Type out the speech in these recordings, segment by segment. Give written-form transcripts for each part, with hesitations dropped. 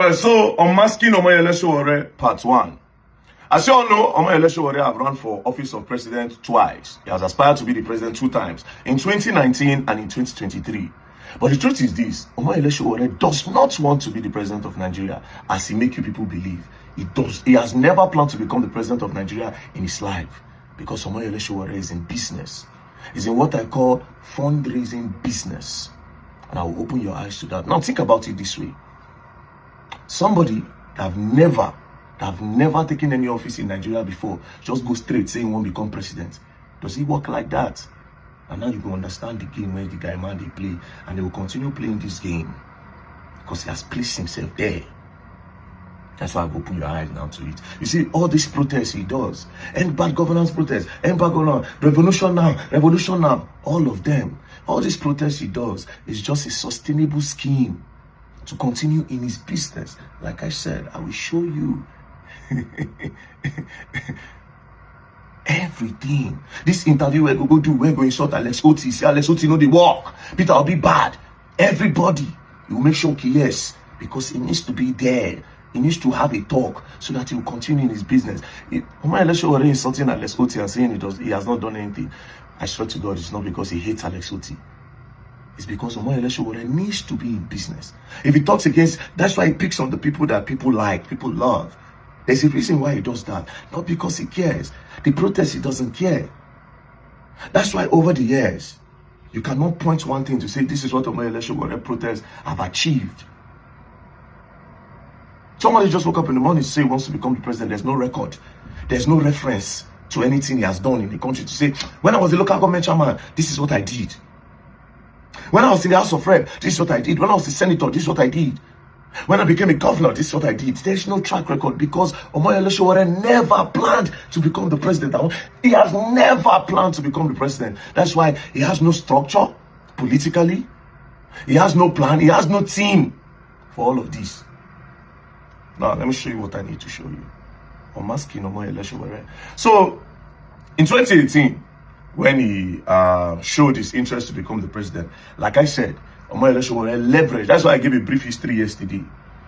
So, Unmasking Omoyele Sowore, part 1. As you all know, Omoyele Sowore have run for office of president twice. He has aspired to be the president 2 times, in 2019 and in 2023. But the truth is this, Omoyele Sowore does not want to be the president of Nigeria, as he make you people believe. He has never planned to become the president of Nigeria in his life, because Omoyele Sowore is in business. He's in what I call fundraising business. And I will open your eyes to that. Now think about it this way. Somebody that have never taken any office in Nigeria before just go straight saying he won't become president. Does he work like that? And now you can understand the game where the guy man they play, and they will continue playing this game because he has placed himself there. That's why I've opened your eyes now to it. You see, all these protests he does, end bad governance protests, end bad governance, revolution now, all of them, all these protests he does is just a sustainable scheme to continue in his business. Like I said, I will show you everything. This interview we're going to do, we're going to insult Alex Oti. See, Alex Oti know the work. Peter will be bad. Everybody, you will make sure yes, because he needs to be there. He needs to have a talk so that he will continue in his business. Omoyele Sowore insulting Alex Oti and saying he has not done anything. I swear to God, it's not because he hates Alex Oti. It's because Omoyele Sowore needs to be in business. If he talks against, that's why he picks on the people that people like, people love. There's a reason why he does that. Not because he cares. The protest, he doesn't care. That's why over the years, you cannot point one thing to say this is what Omoyele Sowore protests have achieved. Somebody just woke up in the morning to say he wants to become the president. There's no record. There's no reference to anything he has done in the country to say, when I was the local government chairman, this is what I did. When I was in the House of Rep, this is what I did. When I was the senator, this is what I did. When I became a governor, this is what I did. There's no track record because Omoyele Sowore never planned to become the president. He has never planned to become the president. That's why he has no structure politically. He has no plan. He has no team for all of this. Now, let me show you what I need to show you. Unmasking Omoyele Sowore. So, in 2018, when he showed his interest to become the president, like I said, Omoyele Sowore leveraged. That's why I gave a brief history yesterday.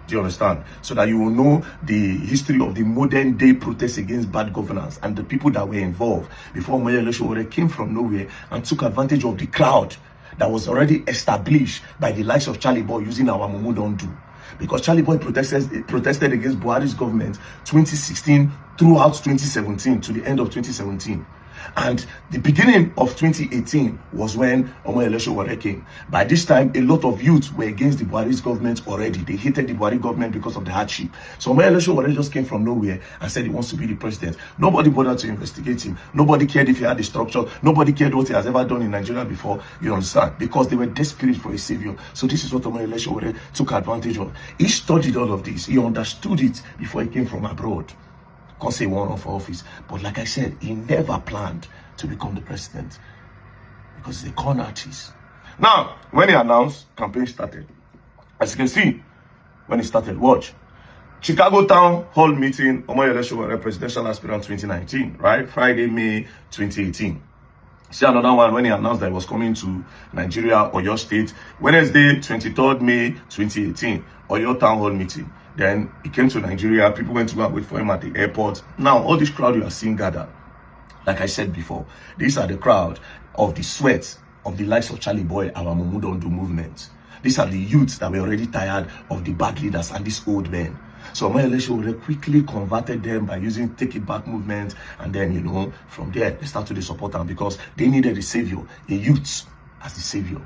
Do you understand? So that you will know the history of the modern day protests against bad governance and the people that were involved before Omoyele Sowore came from nowhere and took advantage of the crowd that was already established by the likes of Charlie Boy using our Mumu Don't Do. Because Charlie Boy protested against Buhari's government 2016 throughout 2017 to the end of 2017. And the beginning of 2018 was when Omoyele Sowore came. By this time, a lot of youth were against the Buhari's government already. They hated the Buhari government because of the hardship. So Omoyele Sowore just came from nowhere and said he wants to be the president. Nobody bothered to investigate him. Nobody cared if he had the structure. Nobody cared what he has ever done in Nigeria before, you understand? Because they were desperate for a savior. So this is what Omoyele Sowore took advantage of. He studied all of this. He understood it before he came from abroad. Can't say one for office, but like I said, he never planned to become the president because he's a con artist. Now, when he announced, campaign started. As you can see, when it started, watch. Chicago Town Hall meeting, Omoyele Sowore presidential aspirant 2019, right? Friday, May 2018. See another one when he announced that he was coming to Nigeria, Oyo State. Wednesday, 23rd May 2018, Oyo Town Hall meeting. Then he came to Nigeria. People went to go and wait for him at the airport. Now, all this crowd you are seeing gather, like I said before, these are the crowd of the sweat of the likes of Charlie Boy, our Mumu Don't Do movement. These are the youths that were already tired of the bad leaders and these old men. So Omoyele Sowore quickly converted them by using Take It Back movement, and then, you know, from there they started to support them because they needed a savior, a youth as the savior.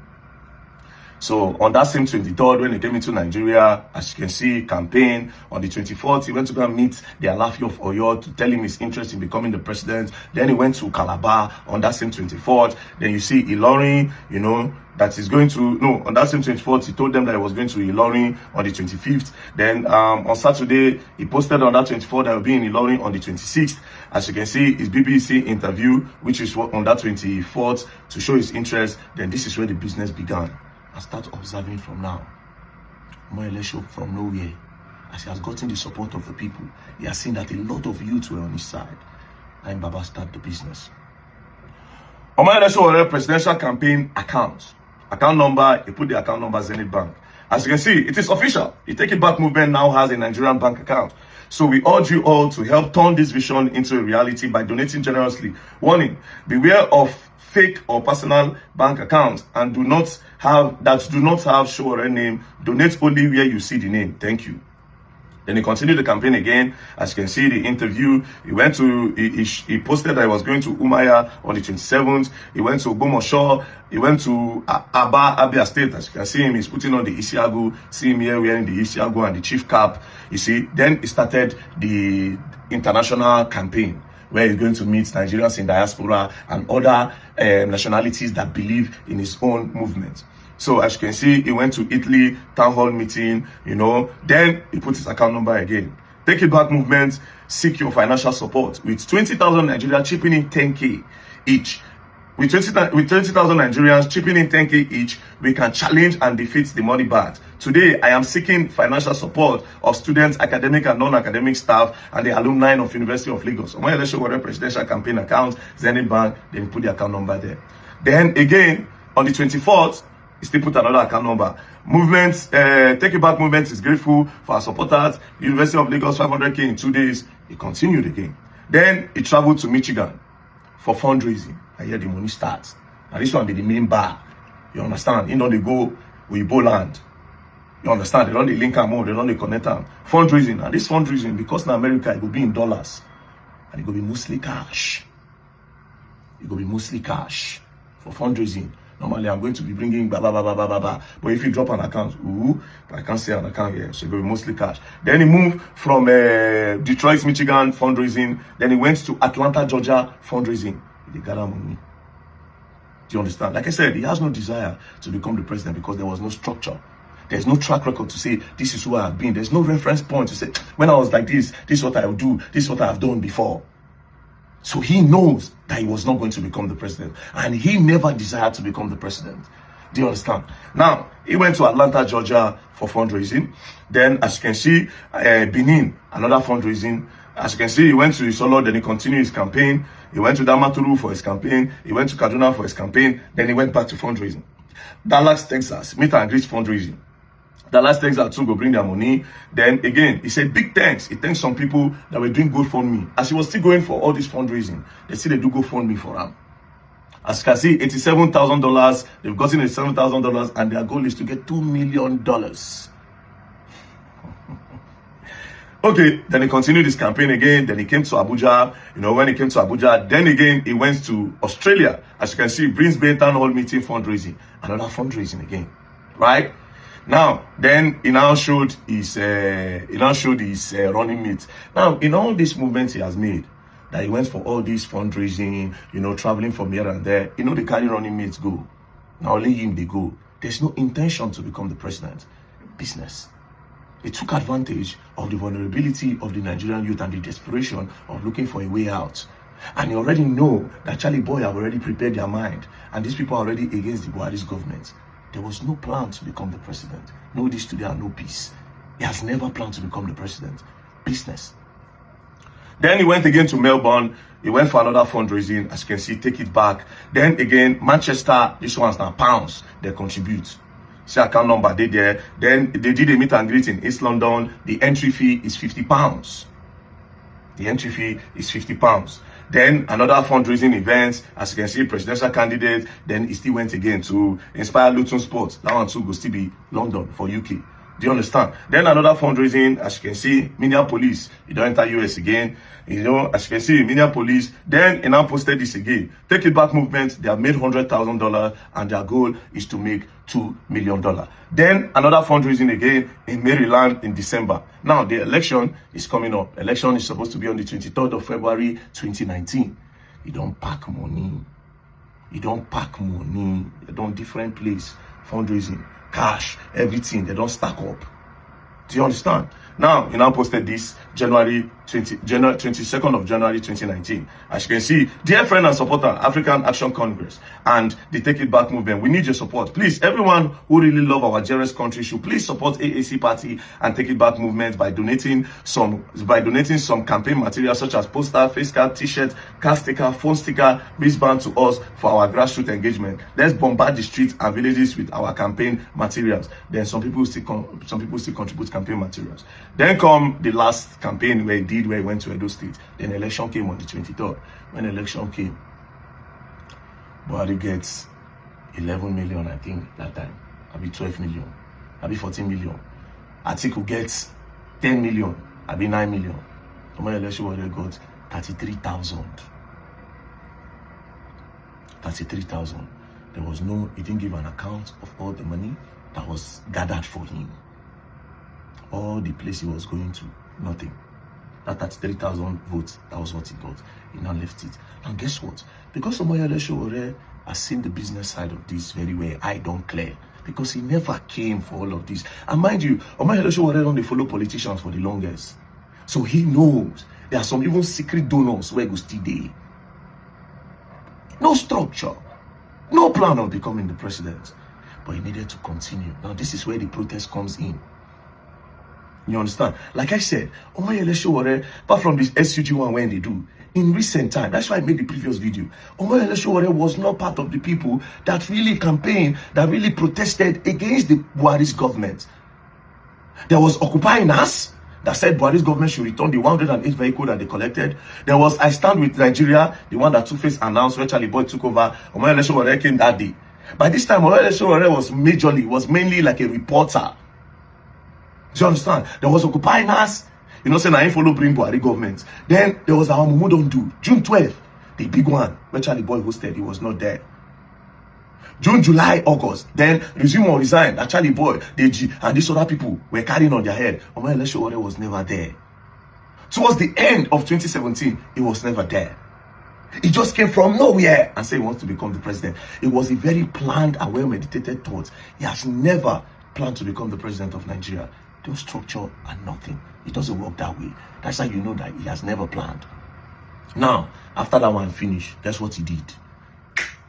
So on that same 23rd, when he came into Nigeria, as you can see, campaign. On the 24th, he went to go and meet the Alafi of Oyo to tell him his interest in becoming the president. Then he went to Calabar on that same 24th. Then you see Ilorin, you know, that he's going to, no, on that same 24th, he told them that he was going to Ilorin on the 25th. Then on Saturday, he posted on that 24th that he will be in Ilorin on the 26th. As you can see, his BBC interview, which is on that 24th, to show his interest. Then this is where the business began. I start observing from now. Omoyele Sowore from nowhere, as he has gotten the support of the people, he has seen that a lot of youths were on his side. And Baba started the business. Omoyele Sowore presidential campaign account. Account number, he put the account number Zenith Bank. As you can see, it is official. The Take It Back movement now has a Nigerian bank account. So we urge you all to help turn this vision into a reality by donating generously. Warning, beware of fake or personal bank accounts and do not have show or name. Donate only where you see the name. Thank you. Then he continued the campaign again. As you can see, the interview, he posted that he was going to Umaya on the 27th. He went to Ogbomoso. He went to Abia State. As you can see him, he's putting on the Isiagu. See him here wearing the Isiagu and the chief cap. You see, then he started the international campaign, where he's going to meet Nigerians in diaspora and other nationalities that believe in his own movement. So as you can see, he went to Italy, town hall meeting, then he put his account number again. Take It Back movement, seek your financial support. With 20,000 Nigerians chipping in 10K each. With 20,000 Nigerians chipping in 10K each, we can challenge and defeat the money bad. Today, I am seeking financial support of students, academic and non-academic staff, and the alumni of University of Lagos. On my election presidential campaign account, Zenith Bank, then put the account number there. Then again, on the 24th, he still put another account number. Take It Back movement is grateful for our supporters. University of Lagos, 500K in 2 days. He continued again. Then he traveled to Michigan for fundraising. And here the money starts. And this one be the main bar. You understand? You know they go with Boland. You understand? They don't link them more. They don't connect them. Fundraising. And this fundraising, because in America, it will be in dollars. And it will be mostly cash. It will be mostly cash for fundraising. Normally, I'm going to be bringing blah, blah, blah, blah, blah, blah, blah. But if you drop an account, but I can't say an account here, so it will be mostly cash. Then he moved from Detroit, Michigan, fundraising. Then he went to Atlanta, Georgia, fundraising. They gather money. Do you understand? Like I said, he has no desire to become the president because there was no structure. There's no track record to say, this is who I have been. There's no reference point to say, when I was like this is what I will do. This is what I have done before. So he knows that he was not going to become the president. And he never desired to become the president. Do you understand? Now, he went to Atlanta, Georgia for fundraising. Then, as you can see, Benin, another fundraising. As you can see, he went to Isolo, then he continued his campaign. He went to Damaturu for his campaign. He went to Kaduna for his campaign. Then he went back to fundraising. Dallas, Texas, meet and greet fundraising. Dallas, Texas too go bring their money. Then again, he said big thanks. He thanked some people that were doing GoFundMe. As he was still going for all this fundraising, they still do GoFundMe for him. As you can see, $87,000. They've gotten $87,000 and their goal is to get $2 million. Okay, then he continued his campaign again. Then he came to Abuja. When he came to Abuja, then again, he went to Australia. As you can see, Brisbane Town Hall meeting fundraising. Another fundraising again, right? Now, then he now showed his running mates. Now, in all these movements he has made, that he went for all this fundraising, traveling from here and there, they carry running mates go. Now only him they go. There's no intention to become the president. Business. He took advantage of the vulnerability of the Nigerian youth and the desperation of looking for a way out. And you already know that Charlie Boy have already prepared their mind. And these people are already against the Buhari's government. There was no plan to become the president. No this today and no peace. He has never planned to become the president. Business. Then he went again to Melbourne. He went for another fundraising. As you can see, Take It Back. Then again, Manchester. This one's now pounds. They contribute. See account number, they there. Then they did a meet and greet in East London. The entry fee is £50. The entry fee is £50. Then another fundraising event, as you can see, presidential candidate. Then he still went again to Inspire Luton Sports. That one too will still be London for UK. Do you understand? Then another fundraising, as you can see, Minneapolis. You don't enter US again. As you can see, Minneapolis. Then he now posted this again. Take It Back movement. They have made $100,000 and their goal is to make $2 million. Then another fundraising again in Maryland in December. Now the election is coming up. Election is supposed to be on the 23rd of February 2019. You don't pack money. You don't pack money. You don't different place. Fundraising. Cash, everything, they don't stack up. Do you understand? Now, he now posted this January 22nd of January 2019. As you can see, dear friend and supporter, African Action Congress and the Take It Back movement, we need your support. Please, everyone who really love our dearest country should please support AAC Party and Take It Back movement by donating some campaign materials such as poster, face card, t-shirt, car sticker, phone sticker, wristband to us for our grassroots engagement. Let's bombard the streets and villages with our campaign materials. Then some people still contribute campaign materials. Then come the last campaign where he went to Edo State. Then election came on the 23rd. When election came, Buhari gets 11 million, I think, that time. I'll 12 million. I'll 14 million. Atiku gets 10 million. I'll 9 million. When election was got 33,000. 33,000. There was no, he didn't give an account of all the money that was gathered for him. All the place he was going to, nothing. That 33,000 votes, that was what he got. He now left it. And guess what? Because Omoyele Sowore has seen the business side of this very well, I don't clear. Because he never came for all of this. And mind you, Omoyele Sowore don't follow politicians for the longest. So he knows there are some even secret donors where go still there. No structure. No plan of becoming the president. But he needed to continue. Now this is where the protest comes in. You understand? Like I said, Omoyele Sowore, apart from this SUG one when they do, in recent time, that's why I made the previous video, Omoyele Sowore was not part of the people that really campaigned, that really protested against the Buhari's government. There was Occupy Nas that said Buhari's government should return the 108 vehicles that they collected. There was I Stand With Nigeria, the one that Two-Face announced when Charlie Boy took over. Omoyele Sowore came that day. By this time, Omoyele Sowore was mainly like a reporter. Do you understand? There was Occupy Nas, you know, saying I ain't follow bring Buhari government. Then there was our Mumu Don't Do, June 12th, the big one, where Charlie Boy hosted, he was not there. June, July, August, then resume or resign, that Charlie Boy, Deji, and these other people were carrying on their head. Omoyele Sowore was never there. Towards the end of 2017, he was never there. He just came from nowhere and said he wants to become the president. It was a very planned and well-meditated thought. He has never planned to become the president of Nigeria. No structure and nothing. It doesn't work that way. That's how you know that he has never planned. Now, after that one finished, that's what he did.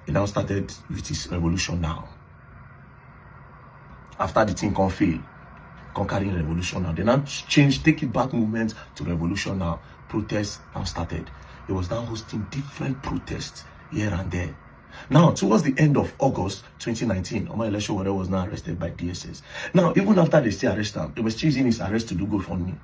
He now started with his revolution now. After the thing can fail, conquering revolution now. They now changed, Take It Back movement to revolution now. Protests now started. He was now hosting different protests here and there. Now, towards the end of August 2019, Omoyele Sowore was now arrested by DSS. Now, even after they still arrested him, they were still using his arrest to do GoFundMe.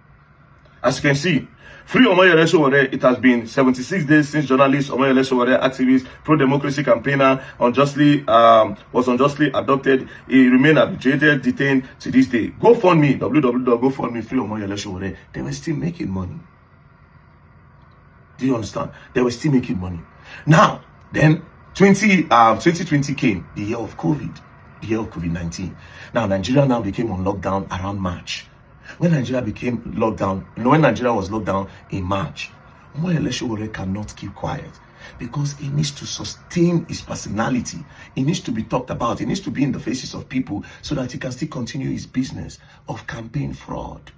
As you can see, free Omoyele Sowore, it has been 76 days since journalist Omoyele Sowore, activist, pro-democracy campaigner, was unjustly abducted. He remained arbitrated, detained to this day. GoFundMe, www.gofundme, free Omoyele Sowore. They were still making money. Do you understand? They were still making money. Now, then, 2020 came, the year of COVID, the year of COVID-19. Now, Nigeria now became on lockdown around March. When Nigeria was locked down in March, Omoyele Sowore cannot keep quiet because he needs to sustain his personality. He needs to be talked about. He needs to be in the faces of people so that he can still continue his business of campaign fraud.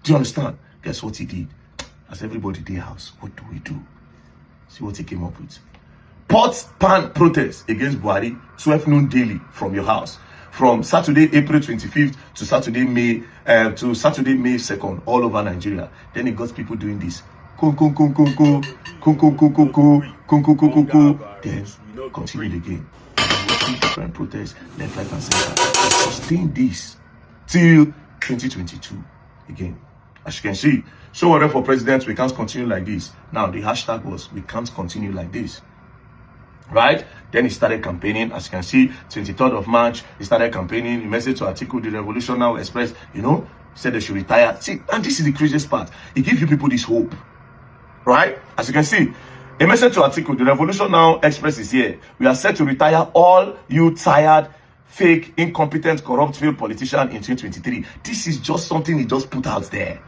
Do you understand? Guess what he did? As everybody in the house, what do we do? See what he came up with. Pot pan protest against Buhari, 12 noon daily from your house. From Saturday, April 25th to Saturday, May 2nd, all over Nigeria. Then it got people doing this. Then continued again. Different protests, left, right, and center. Sustain this till 2022 again. As you can see, Sowore for president, we can't continue like this. Now the hashtag was we can't continue like this. Right? Then he started campaigning. As you can see, 23rd of March, he started campaigning. He messaged to Atiku, the Revolution Now Express, you know, said they should retire. See, and this is the craziest part. He gives you people this hope. Right? As you can see, a message to Atiku, the Revolution Now Express is here. We are set to retire all you tired, fake, incompetent, corrupt, failed politician in 2023. This is just something he just put out there.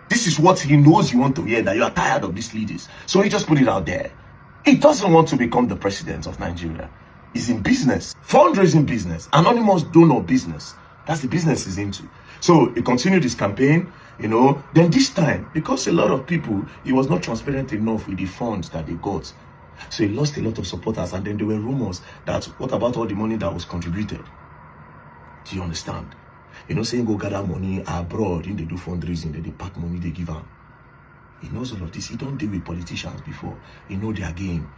This is what he knows you want to hear, that you are tired of these leaders. So he just put it out there. He doesn't want to become the president of Nigeria. He's in business, fundraising business, anonymous donor business. That's the business he's into. So he continued his campaign, Then this time, because a lot of people, he was not transparent enough with the funds that they got. So he lost a lot of supporters, and then there were rumors that, what about all the money that was contributed? Do you understand? Saying go gather money abroad, they do fundraising, they pack money, they give out. He knows all of this. He don't deal with politicians before. He know their game.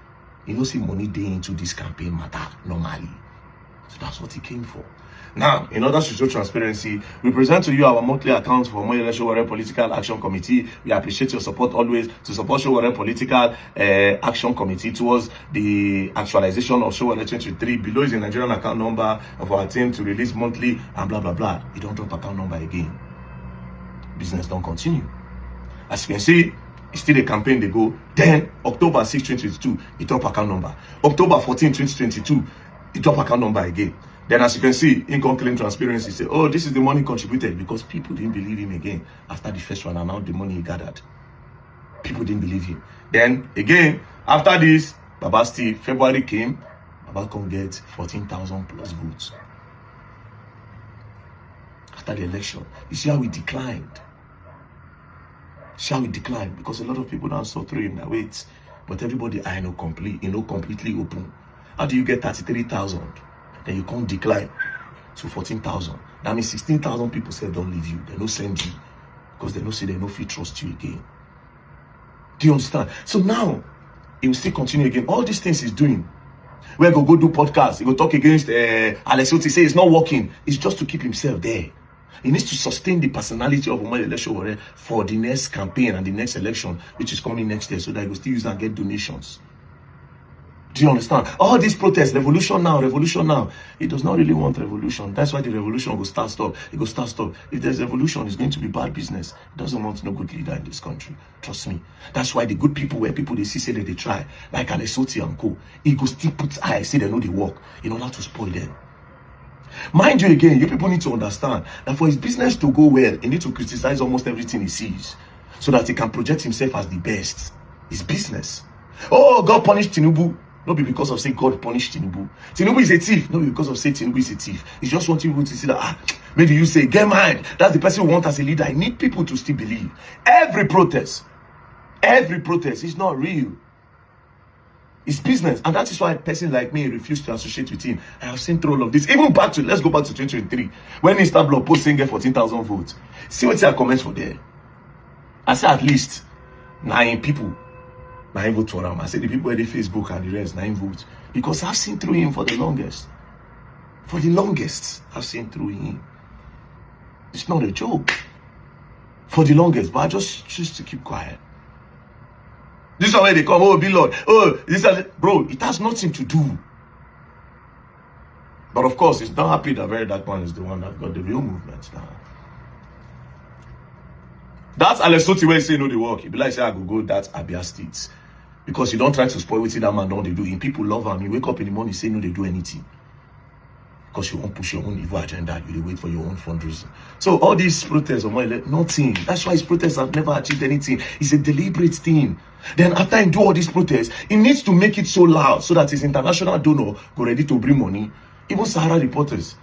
He knows see money day into this campaign matter normally. So that's what he came for. Now, in order to show transparency, we present to you our monthly account for Omoyele Sowore Political Action Committee. We appreciate your support always to support Sowore Political Action Committee towards the actualization of Sowore 2023. Below is the Nigerian account number of our team to release monthly and blah, blah, blah. You don't drop account number again. Business don't continue. As you can see, it's still a campaign they go. Then, October 6, 2022, he drop account number. October 14, 2022, he drop account number again. Then, as you can see, income claim transparency say, oh, this is the money contributed, because people didn't believe him again after the first one and now the money he gathered. People didn't believe him. Then, again, after this, Baba still, February came, Baba come get 14,000 plus votes. After the election, you see how he declined. Shall we decline? Because a lot of people now saw through him that wait, but everybody I know completely open. How do you get 33,000? Then you can't decline to 14,000. That means 16,000 people said don't leave you. They don't send you because they don't say they don't feel trust you again. Do you understand? So now he will still continue again. All these things he's doing. Where go do podcasts, he go talk against Alex Oti, say it's not working. It's just to keep himself there. He needs to sustain the personality of Omoyele Sowore for the next campaign and the next election, which is coming next year, so that he will still use and get donations. Do you understand? All these protests, revolution now. He does not really want revolution. That's why the revolution will start, stop. It will start, stop. If there's revolution, it's going to be bad business. He doesn't want no good leader in this country. Trust me. That's why the good people, where people they see say that they try, like Alex Oti and co, he go still put eyes, say they know they work, not to spoil them. Mind you, again, you people need to understand that for his business to go well, he needs to criticize almost everything he sees so that he can project himself as the best. His business. Oh, God punished Tinubu. Not be because of say God punished Tinubu. Tinubu is a thief. Not because of say Tinubu is a thief. He just wants people to see that, maybe you say, get mine. That's the person we want as a leader. I need people to still believe. Every protest is not real. It's business, and that is why a person like me refused to associate with him. I have seen through all of this. Even let's go back to 2023, when Instablog posting get 14,000 votes. See what I comments for there. I say at least 9 people, 9 votes for him. I say the people at the Facebook and the rest 9 votes, because I've seen through him for the longest. For the longest, I've seen through him. It's not a joke. For the longest, but I just choose to keep quiet. This is where they come, oh, be Lord. Oh, bro, it has nothing to do. But of course, it's not happy that that one is the one that got the real movement now. That's Alex Oti where he say no the work. He be like, say I go that Abia State. Because you don't try to spoil what that man don't they do. And people love him. You wake up in the morning, say no, they do anything. Because you won't push your own evil agenda, you wait for your own fundraising. So all these protests of nothing. That's why his protests have never achieved anything. It's a deliberate thing. Then after he do all these protests, he needs to make it so loud so that his international donor go ready to bring money. Even Sahara reporters,